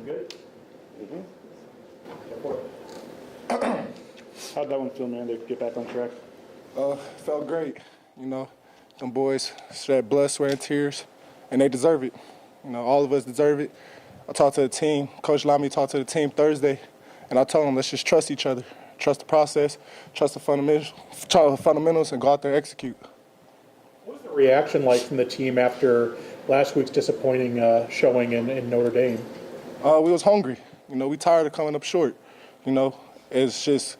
Sound good? How'd that one feel, man, to get back on track? Felt great. You know, them boys shed blood, sweat, and tears, and they deserve it. You know, all of us deserve it. I talked to the team. Coach allowed me to talk to the team Thursday, and I told them, let's just trust each other. Trust the process, trust the fundamentals, and go out there and execute. What was the reaction like from the team after last week's disappointing showing in Notre Dame? We was hungry. You know, we tired of coming up short. You know, it's just,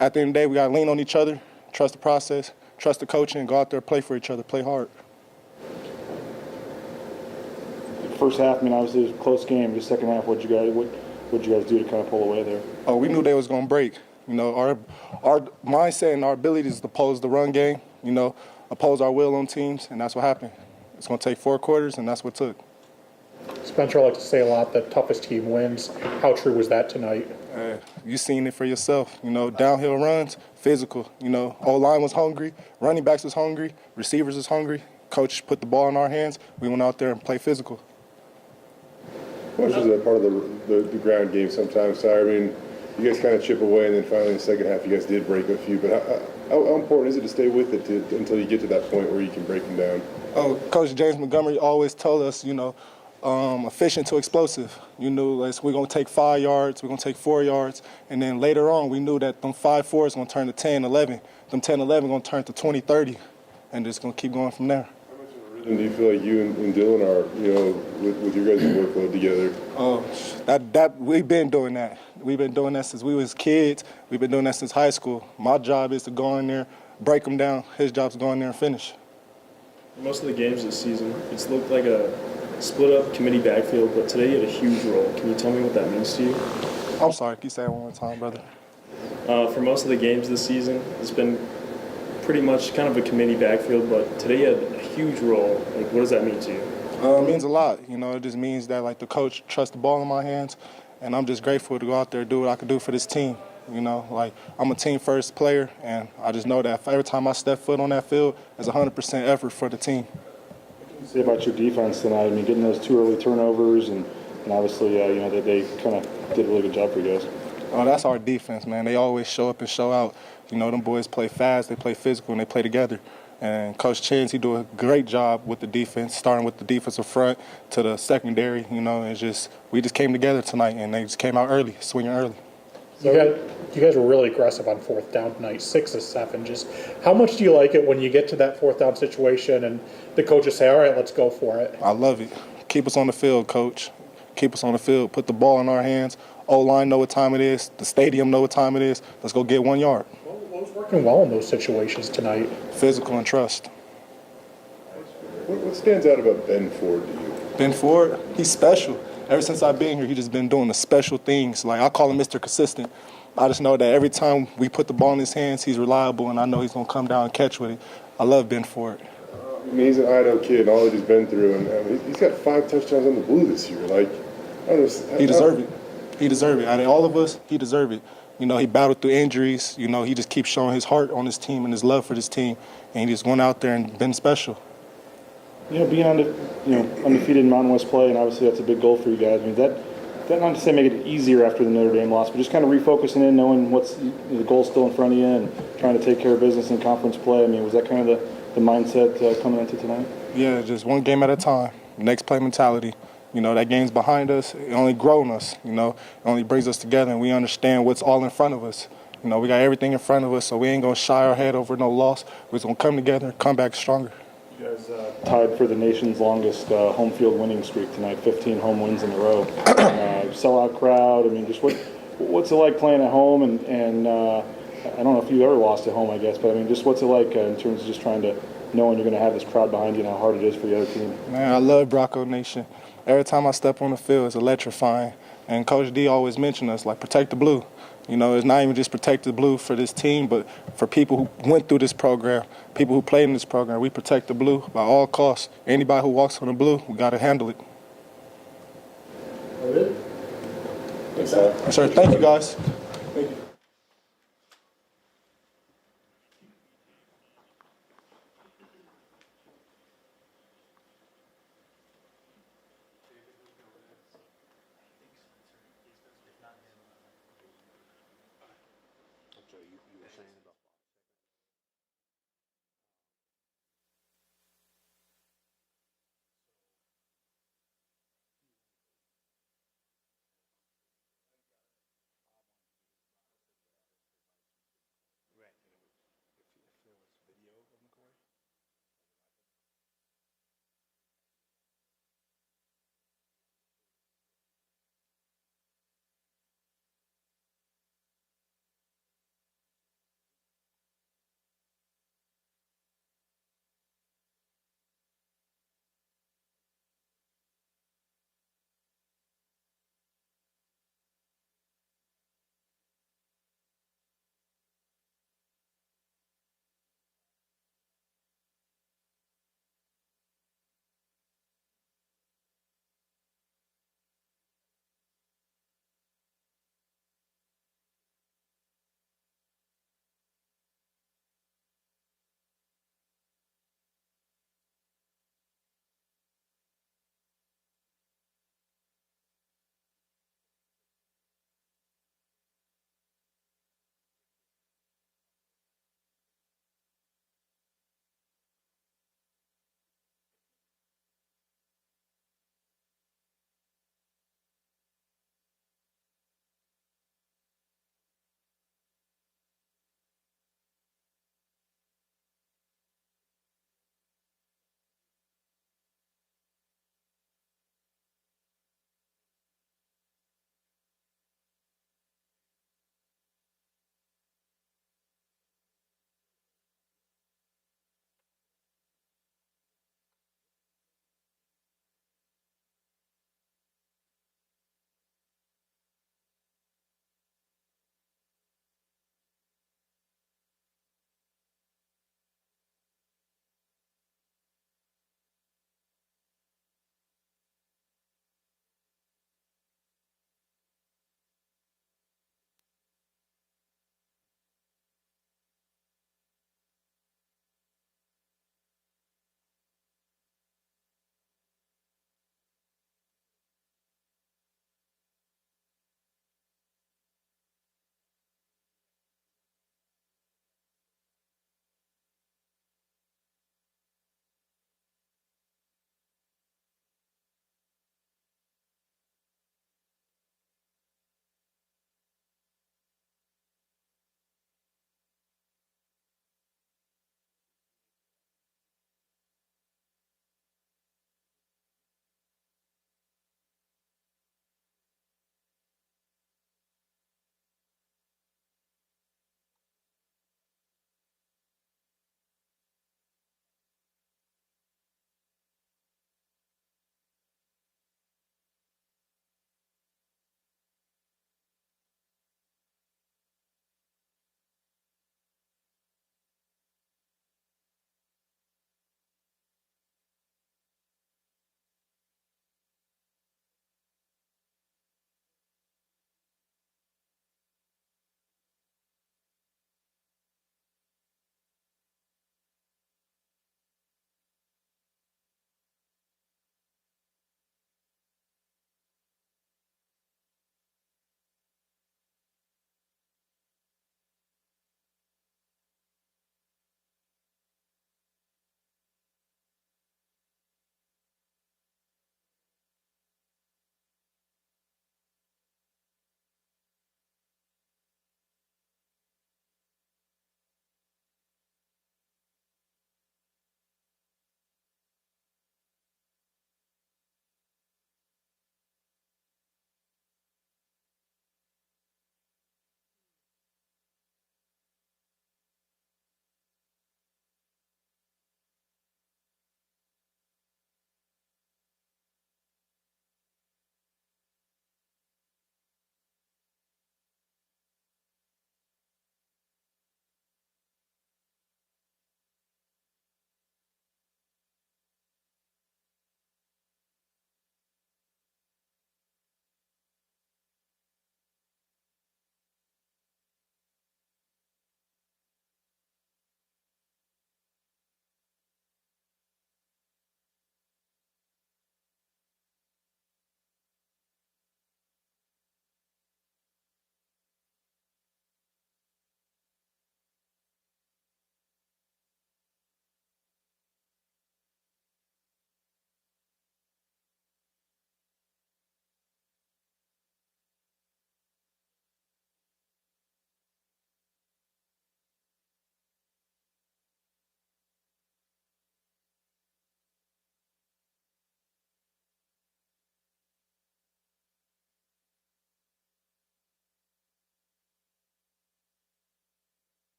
at the end of the day, we got to lean on each other, trust the process, trust the coaching, and go out there and play for each other, play hard. First half, I mean, obviously it was a close game. The second half, what'd you guys do to kind of pull away there? Oh, we knew they was going to break. You know, our mindset and our ability is to oppose the run game, you know, oppose our will on teams, and that's what happened. It's going to take 4 quarters, and that's what it took. Spencer likes to say a lot, the toughest team wins. How true was that tonight? You seen it for yourself. You know, downhill runs, physical. You know, O-line was hungry, running backs was hungry, receivers was hungry. Coach put the ball in our hands. We went out there and played physical. How much is that part of the ground game sometimes, Si? I mean, you guys kind of chip away, and then finally in the second half, you guys did break a few. But how important is it to stay with it until you get to that point where you can break them down? Oh, Coach James Montgomery always told us, you know, efficient to explosive. You knew we're going to take 5 yards, we're going to take 4 yards, and then later on we knew that them 5-4 is going to turn to 10, 11. Them 10, 11 going to turn to 20, 30, and just going to keep going from there. How much of a rhythm do you feel like you and Dylan are, you know, with your guys' workload together? That we've been doing that. We've been doing that since we was kids. We've been doing that since high school. My job is to go in there, break them down. His job is to go in there and finish. Most of the games this season, it's looked like a split-up committee backfield, but today you had a huge role. Can you tell me what that means to you? I'm sorry. Can you say it one more time, brother? For most of the games this season, it's been pretty much kind of a committee backfield, but today you had a huge role. Like, what does that mean to you? It means a lot. You know, it just means that, like, the coach trusts the ball in my hands, and I'm just grateful to go out there and do what I can do for this team. You know, like, I'm a team-first player, and I just know that every time I step foot on that field, it's 100% effort for the team. What can you say about your defense tonight? I mean, getting those 2 early turnovers, and obviously, you know, they kind of did a really good job for you guys. Oh, that's our defense, man. They always show up and show out. You know, them boys play fast, they play physical, and they play together. And Coach Chins, he do a great job with the defense, starting with the defensive front to the secondary. You know, we just came together tonight, and they just came out early, swinging early. You guys were really aggressive on 4th down tonight, 6 of 7. Just how much do you like it when you get to that 4th down situation and the coaches say, all right, let's go for it? I love it. Keep us on the field, Coach. Keep us on the field. Put the ball in our hands. O-line know what time it is. The stadium know what time it is. Let's go get 1 yard. What was working well in those situations tonight? Physical and trust. What stands out about Ben Ford to you? Ben Ford, he's special. Ever since I've been here, he's just been doing the special things. Like, I call him Mr. Consistent. I just know that every time we put the ball in his hands, he's reliable, and I know he's going to come down and catch with it. I love Ben Ford. I mean, he's an Idaho kid and all that he's been through, and I mean, he's got 5 touchdowns on the Blue this year. Like, he deserves it. He deserves it. Out of all of us, he deserves it. You know, he battled through injuries. You know, he just keeps showing his heart on his team and his love for this team, and he just went out there and been special. You know, being undefeated in Mountain West play, and obviously that's a big goal for you guys. I mean, that not to say make it easier after the Notre Dame loss, but just kind of refocusing in, knowing what's the goal still in front of you, and trying to take care of business in conference play. I mean, was that kind of the mindset coming into tonight? Yeah, just one game at a time. Next play mentality. You know, that game's behind us. It only grown us. You know, it only brings us together, and we understand what's all in front of us. You know, we got everything in front of us, so we ain't gonna shy our head over no loss. We're just gonna come together and come back stronger. You guys tied for the nation's longest home field winning streak tonight, 15 home wins in a row. Sellout crowd. I mean, just what's it like playing at home? And I don't know if you ever lost at home, I guess, but I mean, just what's it like in terms of just trying to knowing you're going to have this crowd behind you and how hard it is for the other team? Man, I love Bronco Nation. Every time I step on the field, it's electrifying. And Coach D always mentioned us, like, protect the blue. You know, it's not even just protect the blue for this team, but for people who went through this program, people who played in this program. We protect the blue by all costs. Anybody who walks on the blue, we got to handle it. Thanks, Al. Sure. Thank you, guys. Thank you. you were saying about Bob second. Right. And it was, if there was video of McCoy.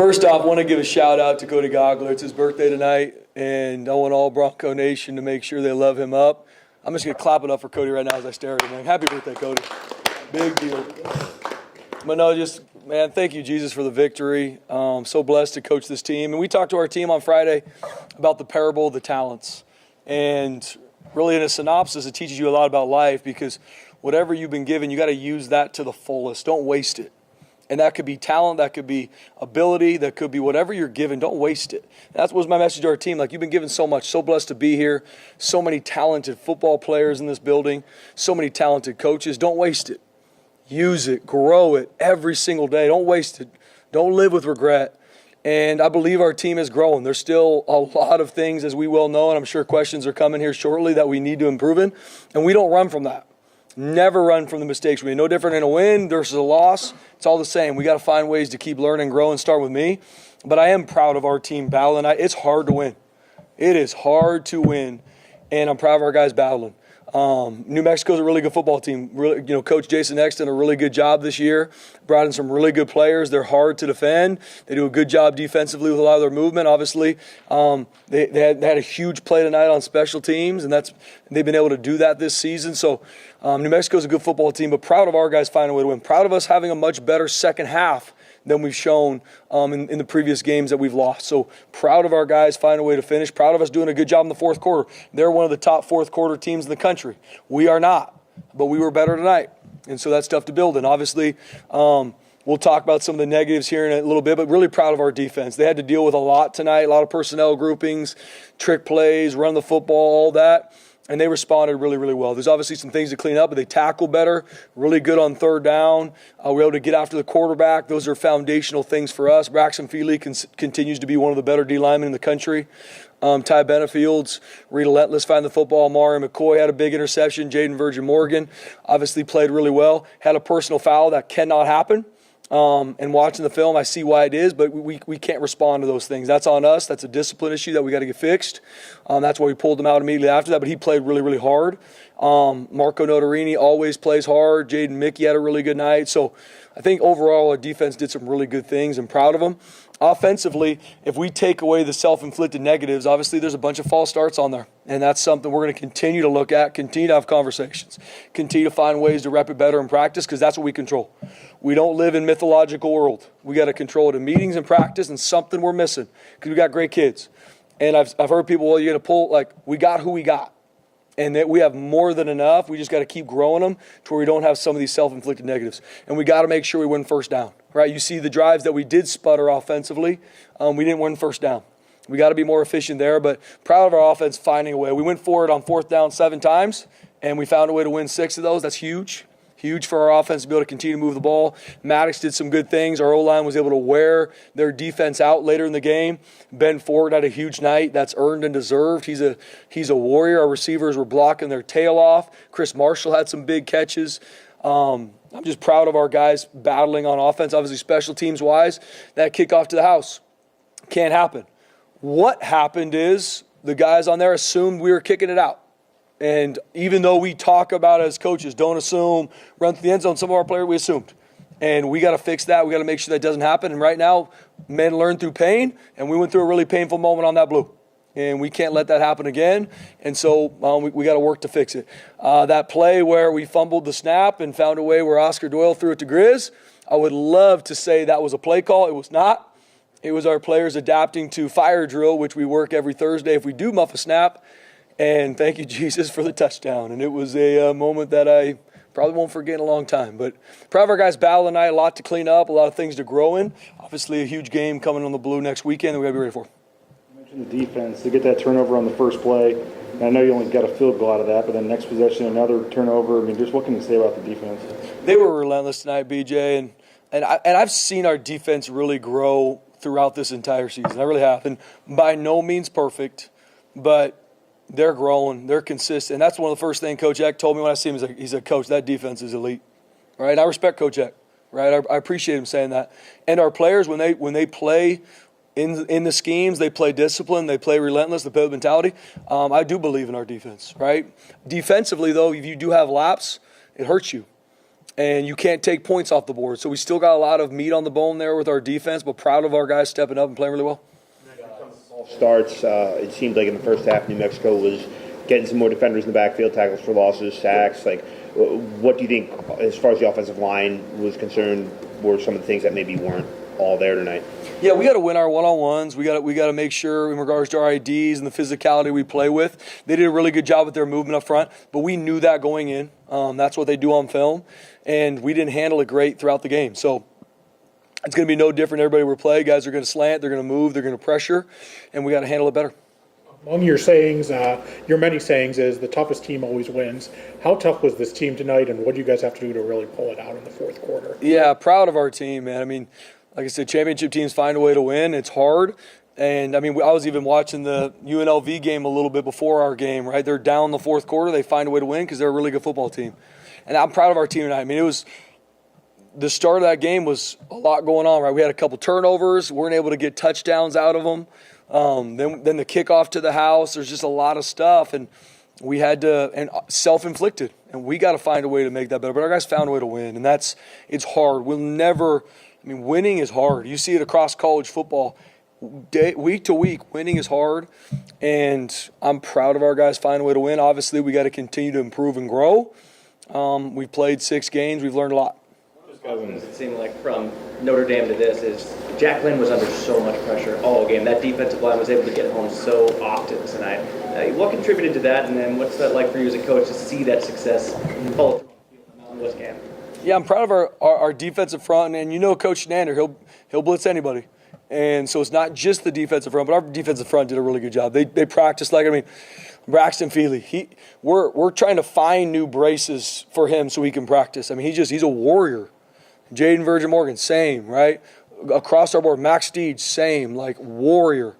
First off, I want to give a shout out to Cody Gogler. It's his birthday tonight, and I want all Bronco Nation to make sure they love him up. I'm just going to clap it up for Cody right now as I stare at him, man. Happy birthday, Cody. Big deal. But no, just, man, thank you, Jesus, for the victory. So blessed to coach this team. And we talked to our team on Friday about the parable of the talents. And really in a synopsis, it teaches you a lot about life because whatever you've been given, you got to use that to the fullest. Don't waste it. And that could be talent, that could be ability, that could be whatever you're given. Don't waste it. That was my message to our team. Like, you've been given so much, so blessed to be here. So many talented football players in this building, so many talented coaches. Don't waste it. Use it, grow it every single day. Don't waste it. Don't live with regret. And I believe our team is growing. There's still a lot of things, as we well know, and I'm sure questions are coming here shortly, that we need to improve in. And we don't run from that. Never run from the mistakes. We're no different in a win versus a loss. It's all the same. We got to find ways to keep learning, grow, and start with me. But I am proud of our team battling. It's hard to win. It is hard to win, and I'm proud of our guys battling. New Mexico's a really good football team. Really, Coach Jason X did a really good job this year. Brought in some really good players. They're hard to defend. They do a good job defensively with a lot of their movement. Obviously, they had a huge play tonight on special teams, and they've been able to do that this season. So New Mexico's a good football team, but proud of our guys finding a way to win. Proud of us having a much better second half than we've shown in the previous games that we've lost. So proud of our guys finding a way to finish. Proud of us doing a good job in the fourth quarter. They're one of the top fourth quarter teams in the country. We are not, but we were better tonight. And so that's tough to build. And obviously, we'll talk about some of the negatives here in a little bit, but really proud of our defense. They had to deal with a lot tonight, a lot of personnel groupings, trick plays, run the football, all that. And they responded really, really well. There's obviously some things to clean up, but they tackle better, really good on third down. We're able to get after the quarterback. Those are foundational things for us. Braxton Feely continues to be one of the better D linemen in the country. Ty Benefield's relentless finding the football. Amari McCoy had a big interception. Jaden Virgin Morgan obviously played really well. Had a personal foul that cannot happen. And watching the film, I see why it is, but we can't respond to those things. That's on us. That's a discipline issue that we got to get fixed. That's why we pulled him out immediately after that, but he played really, really hard. Marco Notarini always plays hard. Jaden Mickey had a really good night. So I think overall our defense did some really good things. I'm proud of them. Offensively, if we take away the self-inflicted negatives, obviously there's a bunch of false starts on there. And that's something we're going to continue to look at, continue to have conversations, continue to find ways to rep it better in practice because that's what we control. We don't live in mythological world. We got to control it in meetings and practice, and something we're missing because we got great kids. And I've heard people, well, you're going to pull, like, we got who we got. And that we have more than enough. We just got to keep growing them to where we don't have some of these self-inflicted negatives. And we got to make sure we win first down, right? You see the drives that we did sputter offensively. We didn't win first down. We got to be more efficient there, but proud of our offense finding a way. We went for it on fourth down 7 times, and we found a way to win 6 of those. That's huge. Huge for our offense to be able to continue to move the ball. Maddox did some good things. Our O-line was able to wear their defense out later in the game. Ben Ford had a huge night. That's earned and deserved. He's a warrior. Our receivers were blocking their tail off. Chris Marshall had some big catches. I'm just proud of our guys battling on offense. Obviously, special teams-wise, that kickoff to the house can't happen. What happened is the guys on there assumed we were kicking it out. And even though we talk about as coaches, don't assume, run through the end zone, some of our players, we assumed. And we got to fix that. We got to make sure that doesn't happen. And right now, men learn through pain, and we went through a really painful moment on that blue. And we can't let that happen again. And so we got to work to fix it. That play where we fumbled the snap and found a way where Oscar Doyle threw it to Grizz, I would love to say that was a play call. It was not. It was our players adapting to fire drill, which we work every Thursday if we do muff a snap. And thank you, Jesus, for the touchdown. And it was a moment that I probably won't forget in a long time. But proud of our guys battle tonight, a lot to clean up, a lot of things to grow in. Obviously, a huge game coming on the blue next weekend that we got to be ready for. You mentioned the defense. To get that turnover on the first play, and I know you only got a field goal out of that, but then next possession, another turnover. I mean, just what can you say about the defense? They were relentless tonight, BJ. And I've seen our defense really grow throughout this entire season. I really have. And by no means perfect, but they're growing. They're consistent. And that's one of the first things Coach Eck told me when I see him. He's like, Coach, that defense is elite. Right? I respect Coach Eck. Right? I appreciate him saying that. And our players, when they play in the schemes, they play discipline, they play relentless, they play with mentality. I do believe in our defense. Right? Defensively, though, if you do have laps, it hurts you. and you can't take points off the board. So we still got a lot of meat on the bone there with our defense, but proud of our guys stepping up and playing really well. Starts, it seemed like in the first half New Mexico was getting some more defenders in the backfield, tackles for losses, sacks. Like, what do you think, as far as the offensive line was concerned, were some of the things that maybe weren't all there tonight? Yeah, we got to win our one-on-ones. We got to make sure in regards to our IDs and the physicality we play with. They did a really good job with their movement up front, but we knew that going in. That's what they do on film, and we didn't handle it great throughout the game. So it's going to be no different. Everybody we play, guys are going to slant, they're going to move, they're going to pressure, and we got to handle it better. Among your sayings, your many sayings is the toughest team always wins. How tough was this team tonight, and what do you guys have to do to really pull it out in the fourth quarter? Yeah, proud of our team, man. I mean, like I said, championship teams find a way to win. It's hard. And, I mean, I was even watching the UNLV game a little bit before our game, right? They're down in the fourth quarter. They find a way to win because they're a really good football team. And I'm proud of our team tonight. I mean, it was the start of that game was a lot going on, right? We had a couple turnovers. Weren't able to get touchdowns out of them. Then the kickoff to the house. There's just a lot of stuff. And we had to – and self-inflicted. And we got to find a way to make that better. But our guys found a way to win. And it's hard. We'll never – I mean, winning is hard. You see it across college football. Week to week, winning is hard, and I'm proud of our guys finding a way to win. Obviously, we got to continue to improve and grow. We've played 6 games. We've learned a lot. It seemed like from Notre Dame to this is Jack Glenn was under so much pressure all game. That defensive line was able to get home so often tonight. What contributed to that, and then what's that like for you as a coach to see that success follow through on the Mountain West game? Yeah, I'm proud of our defensive front, and you know Coach Shenander, he'll blitz anybody. And so it's not just the defensive front, but our defensive front did a really good job. They practiced Braxton Feely, we're trying to find new braces for him so he can practice. I mean, he's a warrior. Jaden Virgin Morgan, same, right? Across our board, Max Steed, same, like warrior.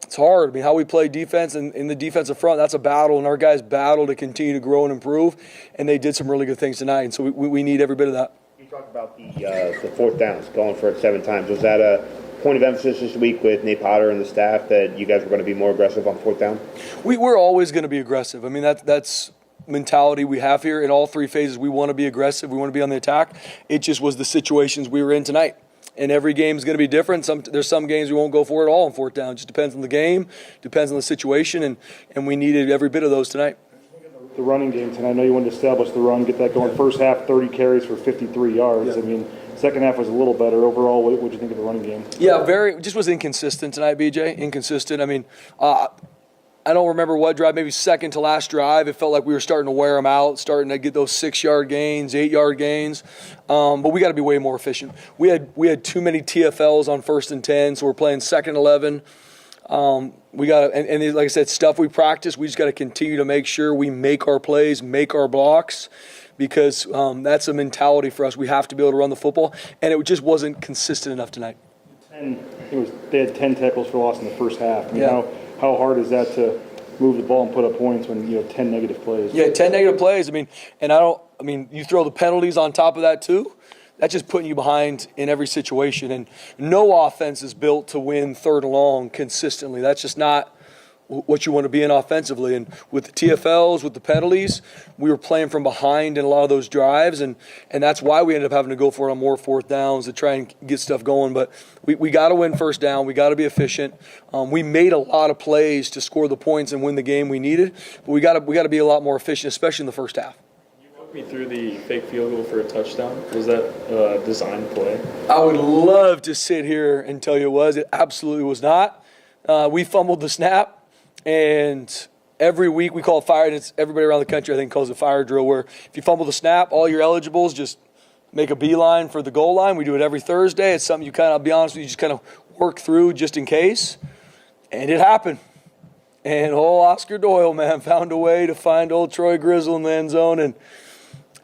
It's hard. I mean, how we play defense and in the defensive front, that's a battle, and our guys battle to continue to grow and improve, and they did some really good things tonight, and so we need every bit of that. You talked about the fourth downs, going for it 7 times. Was that a point of emphasis this week with Nate Potter and the staff that you guys were going to be more aggressive on 4th down? We're always going to be aggressive. I mean, that's mentality we have here. In all 3 phases, we want to be aggressive. We want to be on the attack. It just was the situations we were in tonight. And every game is going to be different. There's some games we won't go for it at all on 4th down. It just depends on the game, depends on the situation, and we needed every bit of those tonight. The running game tonight, I know you wanted to establish the run, get that going. First half, 30 carries for 53 yards. Yeah. I mean, second half was a little better. Overall, what did you think of the running game? Yeah, just was inconsistent tonight, BJ. Inconsistent. I mean, I don't remember what drive, maybe second to last drive. It felt like we were starting to wear them out, starting to get those 6-yard gains, 8-yard gains. But we got to be way more efficient. We had too many TFLs on 1st and 10, so we're playing 2nd and 11. We got to, and like I said, stuff we practice. We just got to continue to make sure we make our plays, make our blocks, because that's a mentality for us. We have to be able to run the football, and it just wasn't consistent enough tonight. They had 10 tackles for loss in the first half. I mean, yeah. How hard is that to move the ball and put up points when you have 10 negative plays? Yeah, 10 negative plays. I mean, you throw the penalties on top of that too. That's just putting you behind in every situation. And no offense is built to win 3rd and long consistently. That's just not what you want to be in offensively. And with the TFLs, with the penalties, we were playing from behind in a lot of those drives, and that's why we ended up having to go for it on more 4th downs to try and get stuff going. But we got to win 1st down. We got to be efficient. We made a lot of plays to score the points and win the game we needed, but we got to be a lot more efficient, especially in the first half. Me through the fake field goal for a touchdown. Was that a design play? I would love to sit here and tell you it was. It absolutely was not. We fumbled the snap, and every week we call it fire, and it's everybody around the country I think calls it fire drill, where if you fumble the snap, all your eligibles just make a beeline for the goal line. We do it every Thursday. It's something you kind of, I'll be honest with you, just kind of work through just in case, and it happened. And old Oscar Doyle, man, found a way to find old Troy Grizzle in the end zone, and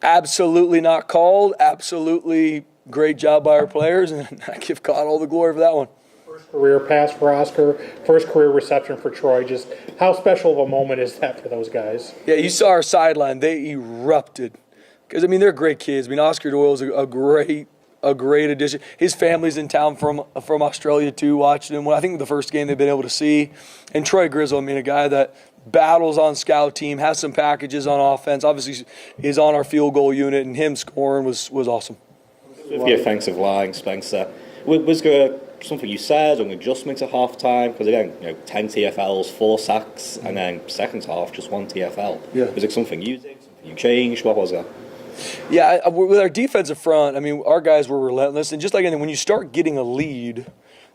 absolutely not called. Absolutely great job by our players, and I give God all the glory for that one. First career pass for Oscar, first career reception for Troy. Just how special of a moment is that for those guys? Yeah, you saw our sideline. They erupted. Because, I mean, they're great kids. I mean, Oscar Doyle's a great addition. His family's in town from Australia, too, watching him. I think the first game they've been able to see. And Troy Grizzle, I mean, a guy that battles on scout team, has some packages on offense, obviously is on our field goal unit, and him scoring was awesome. With the offensive line, Spencer, was there something you said, an adjustment at half-time? Because again, 10 TFLs, 4 sacks, and then second half, just 1 TFL. Yeah. Was it something you did, something you changed? What was that? Yeah, with our defensive front, I mean, our guys were relentless. And just like anything, when you start getting a lead,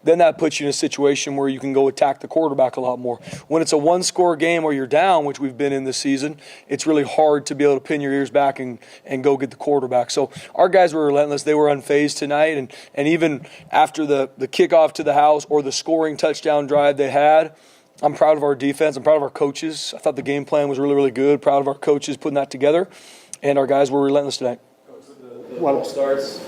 then that puts you in a situation where you can go attack the quarterback a lot more. When it's a one-score game or you're down, which we've been in this season, it's really hard to be able to pin your ears back and go get the quarterback. So our guys were relentless. They were unfazed tonight. And even after the kickoff to the house or the scoring touchdown drive they had, I'm proud of our defense. I'm proud of our coaches. I thought the game plan was really, really good. Proud of our coaches putting that together. And our guys were relentless tonight. The ball starts.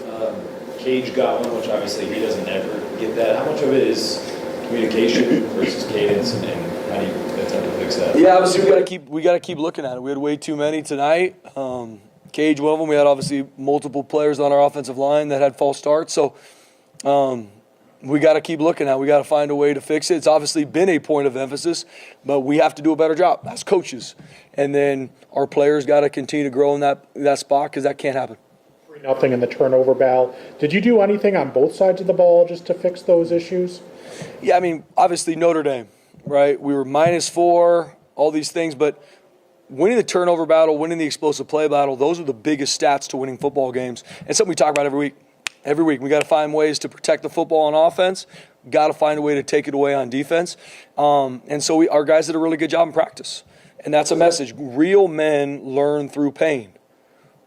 Cage got one, which obviously he doesn't ever get that. How much of it is communication versus cadence, and how do you attempt to fix that? Yeah, obviously we got to keep looking at it. We had way too many tonight. Cage, one of them. We had obviously multiple players on our offensive line that had false starts. So we got to keep looking at it. We got to find a way to fix it. It's obviously been a point of emphasis, but we have to do a better job as coaches. And then our players got to continue to grow in that spot, because that can't happen. 3-0 in the turnover battle. Did you do anything on both sides of the ball just to fix those issues? Yeah, I mean, obviously Notre Dame, right? We were -4, all these things, but winning the turnover battle, winning the explosive play battle, those are the biggest stats to winning football games. And something we talk about every week. Every week, we got to find ways to protect the football on offense. Got to find a way to take it away on defense. And so our guys did a really good job in practice. And that's a message. Real men learn through pain.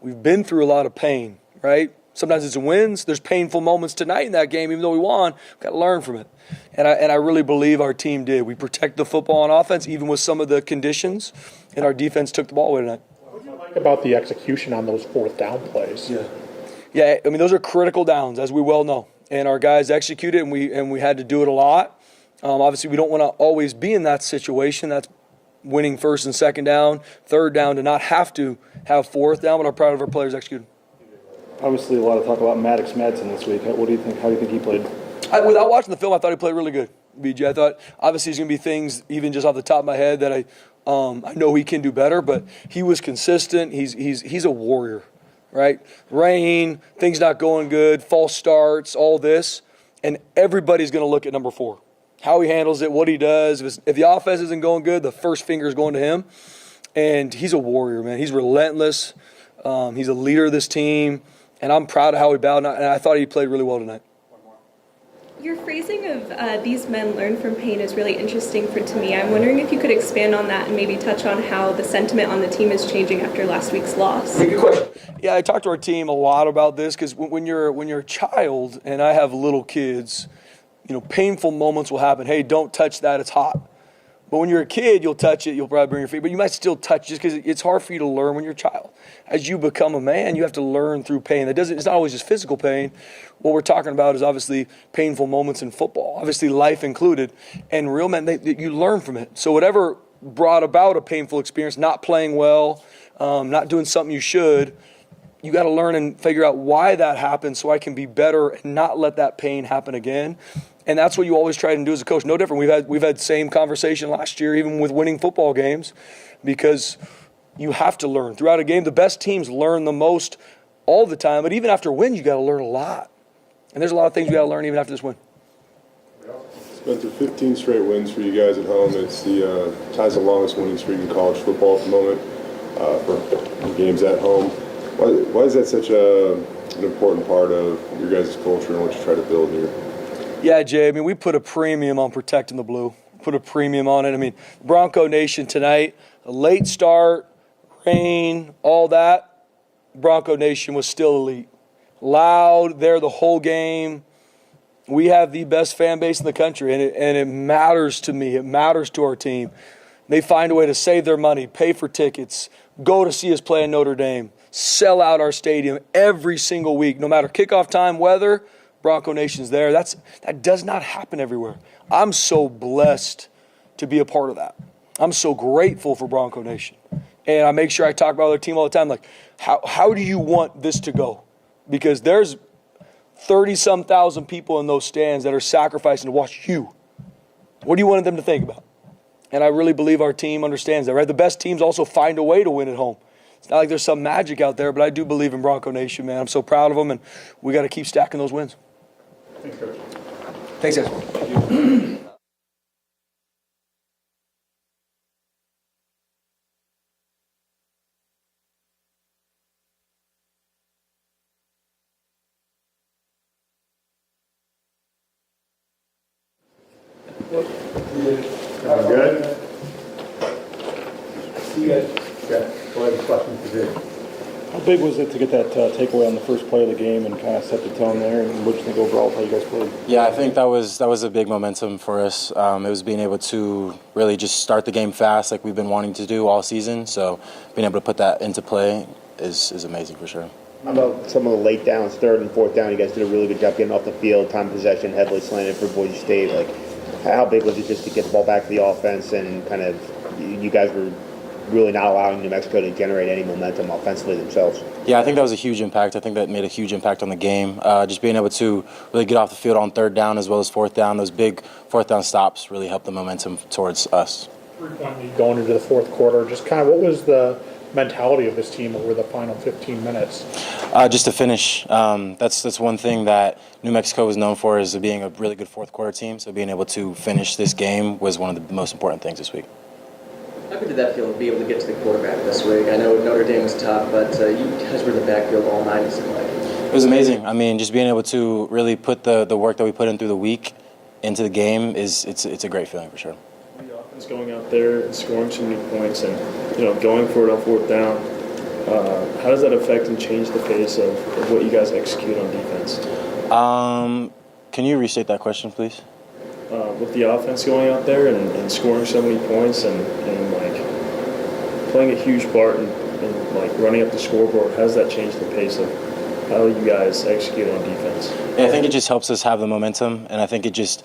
We've been through a lot of pain, right? Sometimes it's wins. There's painful moments tonight in that game, even though we won. We've got to learn from it. And I really believe our team did. We protect the football on offense, even with some of the conditions, and our defense took the ball away tonight. What do you like about the execution on those fourth down plays? Yeah, I mean, those are critical downs, as we well know. And our guys executed, and we had to do it a lot. Obviously, we don't want to always be in that situation. That's winning first and second down, third down, to not have to have fourth down, but I'm proud of our players executing. Obviously, a lot of talk about Maddox Madsen this week. What do you think? How do you think he played? Without watching the film, I thought he played really good, BJ. I thought obviously there's going to be things, even just off the top of my head, that I know he can do better, but he was consistent. He's a warrior, right? Rain, things not going good, false starts, all this, and everybody's going to look at number 4. How he handles it, what he does. If the offense isn't going good, the first finger is going to him. And he's a warrior, man. He's relentless. He's a leader of this team. And I'm proud of how he bowed. And I thought he played really well tonight. Your phrasing of these men learn from pain is really interesting to me. I'm wondering if you could expand on that and maybe touch on how the sentiment on the team is changing after last week's loss. Good question. Yeah, I talked to our team a lot about this, because when you're a child, and I have little kids, painful moments will happen. Hey, don't touch that, it's hot. But when you're a kid, you'll touch it, you'll probably bring your feet, but you might still touch just because it's hard for you to learn when you're a child. As you become a man, you have to learn through pain. It's not always just physical pain. What we're talking about is obviously painful moments in football, obviously life included. And real men, you learn from it. So whatever brought about a painful experience, not playing well, not doing something you should, you got to learn and figure out why that happened so I can be better and not let that pain happen again. And that's what you always try to do as a coach. No different. We've had same conversation last year, even with winning football games, because you have to learn throughout a game. The best teams learn the most all the time, but even after wins, you got to learn a lot. And there's a lot of things we got to learn even after this win. Spencer, 15 straight wins for you guys at home. It's the ties the longest winning streak in college football at the moment for games at home. Why is that such an important part of your guys' culture and what you try to build here? Yeah, Jay, I mean, we put a premium on protecting the blue. Put a premium on it. I mean, Bronco Nation tonight, a late start, rain, all that, Bronco Nation was still elite. Loud, there the whole game. We have the best fan base in the country, and it matters to me. It matters to our team. They find a way to save their money, pay for tickets, go to see us play in Notre Dame, sell out our stadium every single week, no matter kickoff time, weather. Bronco Nation's there. That does not happen everywhere. I'm so blessed to be a part of that. I'm so grateful for Bronco Nation. And I make sure I talk about their team all the time, like, how do you want this to go? Because there's 30-some thousand people in those stands that are sacrificing to watch you. What do you want them to think about? And I really believe our team understands that, right? The best teams also find a way to win at home. It's not like there's some magic out there, but I do believe in Bronco Nation, man. I'm so proud of them, and we got to keep stacking those wins. Thanks, Coach. Thanks, guys. Good? You guys, yeah, go ahead, questions for Jay. How big was it to get that takeaway on the first play of the game and kind of set the tone there? And what do you think overall how you guys played? Yeah, I think that was a big momentum for us. It was being able to really just start the game fast like we've been wanting to do all season. So being able to put that into play is amazing for sure. How about some of the late downs, third and fourth down? You guys did a really good job getting off the field, time of possession, heavily slanted for Boise State. Like, how big was it just to get the ball back to the offense and kind of you guys were really not allowing New Mexico to generate any momentum offensively themselves? Yeah, I think that was a huge impact. I think that made a huge impact on the game. Just being able to really get off the field on third down as well as fourth down, those big fourth down stops really helped the momentum towards us. 3-point lead going into the fourth quarter. Just kind of what was the mentality of this team over the final 15 minutes? Just to finish, that's one thing that New Mexico was known for, is being a really good fourth quarter team. So being able to finish this game was one of the most important things this week. How good did that feel to be able to get to the quarterback this week? I know Notre Dame was tough, but you guys were in the backfield all night, it seemed like. It was amazing. I mean, just being able to really put the work that we put in through the week into the game it's a great feeling for sure. The offense going out there and scoring so many points and going for it on fourth down, how does that affect and change the pace of what you guys execute on defense? Can you restate that question, please? With the offense going out there and scoring so many points and like playing a huge part in like running up the scoreboard, how does that change the pace of how you guys execute on defense? Yeah, I think it just helps us have the momentum, and I think it gives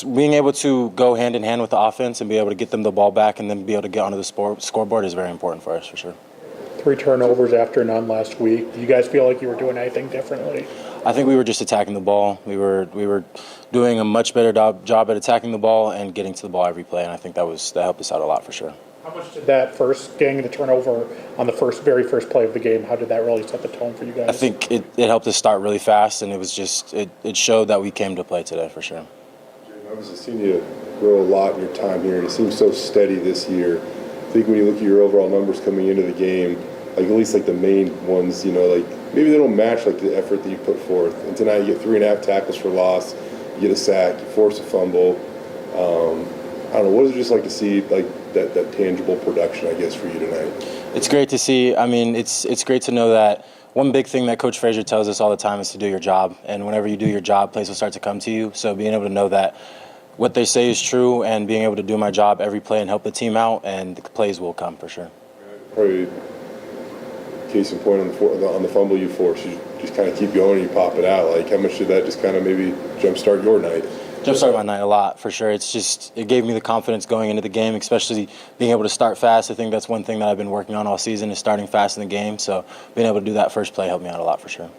being able to go hand in hand with the offense and be able to get them the ball back and then be able to get onto the scoreboard is very important for us for sure. 3 turnovers after none last week. Do you guys feel like you were doing anything differently? I think we were just attacking the ball. We were doing a much better job at attacking the ball and getting to the ball every play, and I think that helped us out a lot for sure. How much did that first getting the turnover on the very first play of the game, how did that really set the tone for you guys? I think it helped us start really fast, and it was just it showed that we came to play today for sure. Obviously, seen you grow a lot in your time here, and it seems so steady this year. I think when you look at your overall numbers coming into the game, like at least like the main ones, like maybe they don't match like the effort that you put forth. And tonight you get 3.5 tackles for loss, you get a sack, you force a fumble. I don't know, what is it just like to see like that tangible production, I guess, for you tonight? It's great to see. I mean, it's great to know that one big thing that Coach Frazier tells us all the time is to do your job. And whenever you do your job, plays will start to come to you. So being able to know that what they say is true and being able to do my job every play and help the team out, and the plays will come for sure. Probably case in point on the fumble you force, you just kind of keep going and you pop it out. Like, how much did that just kind of maybe jumpstart your night? Jumpstart my night a lot for sure. It gave me the confidence going into the game, especially being able to start fast. I think that's one thing that I've been working on all season, is starting fast in the game. So being able to do that first play helped me out a lot for sure.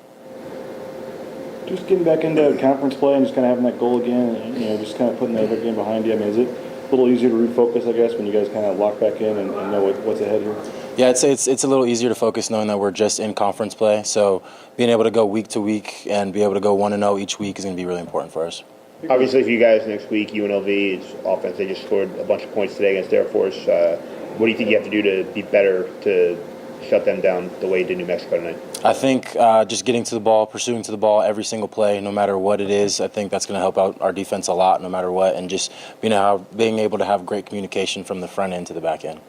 Just getting back into conference play and just kind of having that goal again, and just kind of putting the other game behind you. I mean, is it a little easier to refocus, I guess, when you guys kind of lock back in and know what's ahead here? Yeah, I'd say it's a little easier to focus knowing that we're just in conference play. So being able to go week to week and be able to go 1-0 each week is going to be really important for us. Obviously, for you guys next week, UNLV, it's offense. They just scored a bunch of points today against Air Force. What do you think you have to do to be better to shut them down the way you did New Mexico tonight? I think just getting to the ball, pursuing to the ball every single play, no matter what it is, I think that's going to help out our defense a lot, no matter what, and just being able to have great communication from the front end to the back end.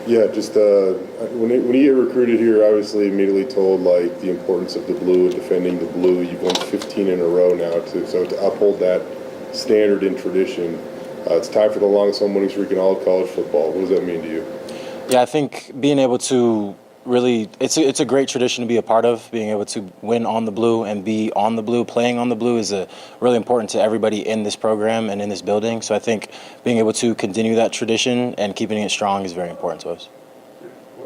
Yeah, just when you get recruited here, obviously immediately told like the importance of the blue and defending the blue. You've won 15 in a row now, so to uphold that standard and tradition. It's tied for the longest home winning streak in all of college football. What does that mean to you? Yeah, I think being able to really, it's a great tradition to be a part of. Being able to win on the blue and be on the blue, playing on the blue is really important to everybody in this program and in this building. So I think being able to continue that tradition and keeping it strong is very important to us.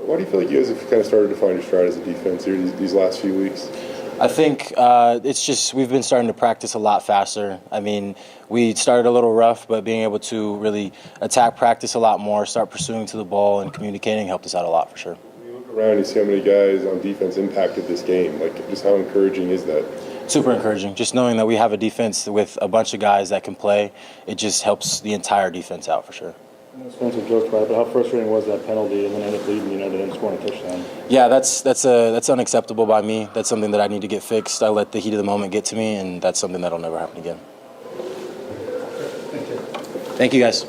Why do you feel like you guys have kind of started to find your stride as a defense here these last few weeks? I think it's just we've been starting to practice a lot faster. I mean, we started a little rough, but being able to really attack practice a lot more, start pursuing to the ball and communicating helped us out a lot for sure. You look around and you see how many guys on defense impacted this game. Like, just how encouraging is that? Super encouraging. Just knowing that we have a defense with a bunch of guys that can play, it just helps the entire defense out for sure. I know Spencer joked about it, but how frustrating was that penalty and then end up leading United and scoring a touchdown? Yeah, that's unacceptable by me. That's something that I need to get fixed. I let the heat of the moment get to me, and that's something that'll never happen again. Thank you, guys.